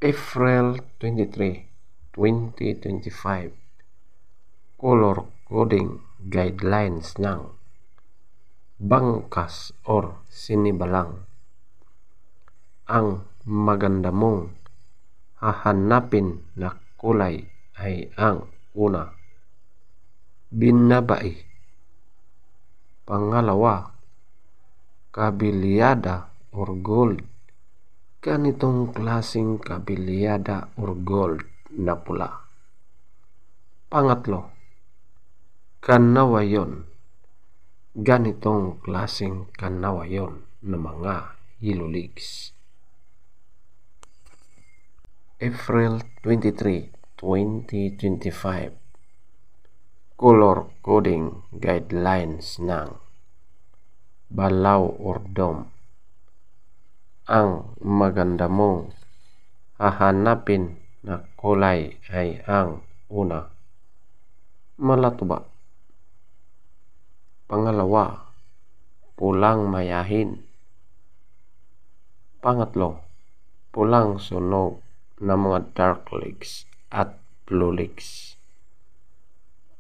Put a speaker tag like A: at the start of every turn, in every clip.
A: April 23, 2025. Color coding guidelines ng bangkas or sinibalang. Ang maganda mong hahanapin na kulay ay ang una, binabai. Pangalawa, kabilyada or gold. Ganitong klaseng kabilyada or gold na pula. Pangatlo, kanawayon. Ganitong klaseng kanawayon na mga yellow leaves. April 23, 2025. Color coding guidelines ng balaw or dome. Ang maganda mong hahanapin na kulay ay ang una, malatuba. Pangalawa, pulang mayahin. Pangatlo, pulang sunog na mga dark leaves at blue leaves.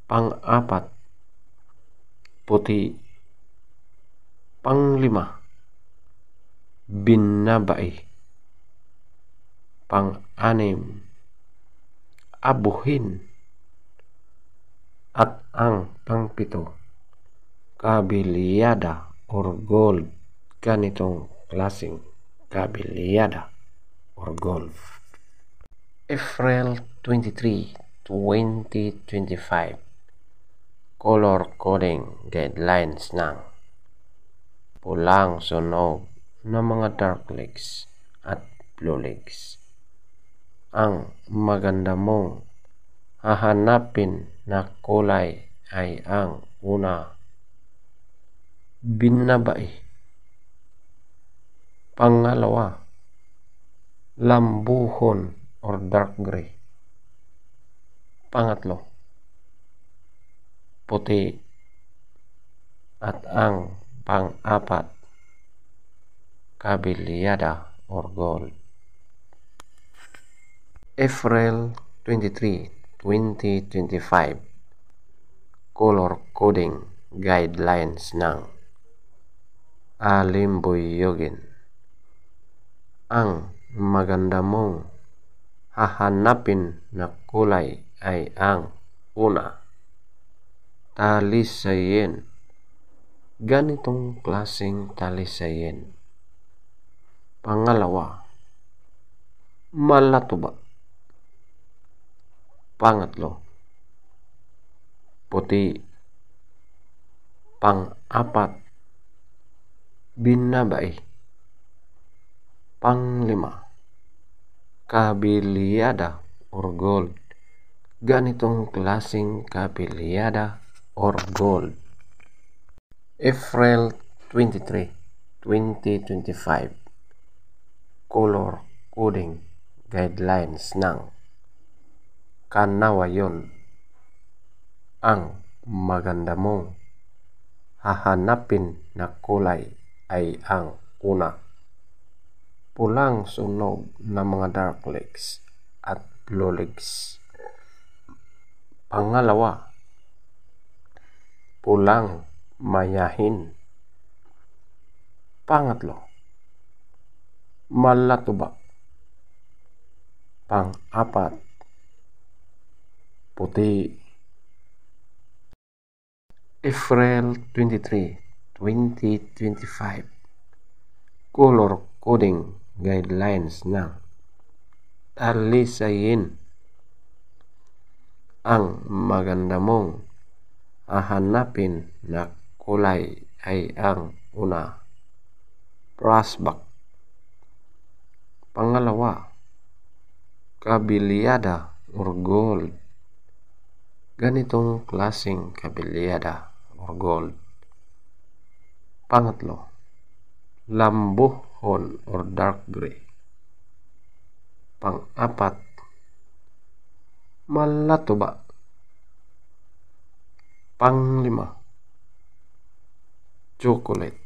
A: Pang-apat, puti. Panglima, binabai. Pang-anim, abuhin. At ang pangpito, kabilyada or gold. Ganitong klaseng kabilyada or gold. April 23, 2025. Color coding guidelines ng pulang sunog na mga dark leaves at blue leaves. Ang maganda mong hahanapin na kulay ay ang una, binabai. Pangalawa, lambuhon or dark gray. Pangatlo, puti. At ang pang-apat, kabilyada or gold. April 23, 2025. Color coding guidelines ng alimbuyogin. Ang maganda mong hahanapin na kulay ay ang una, talisayin. Ganitong klaseng talisayin. Pangalawa, malatuba. Pangatlo, puti. Pang-apat, binabai. Panglima, kabilyada or gold. Ganitong klaseng kabilyada or gold. April 23, 2025. Color coding guidelines ng kanawayon. Ang maganda mong hahanapin na kulay ay ang una, pulang sunog na mga dark leaves at blue leaves. Pangalawa, pulang mayahin. Pangatlo, malatuba. Pang-apat, puti. April 23, 2025. Color coding guidelines ng talisayin. Ang maganda mong hahanapin na kulay ay ang una, brassback. Pangalawa, kabilyada or gold. Ganitong klaseng kabilyada or gold. Pangatlo, lambuhon or dark gray. Pang-apat, malatuba. Panglima, chocolate.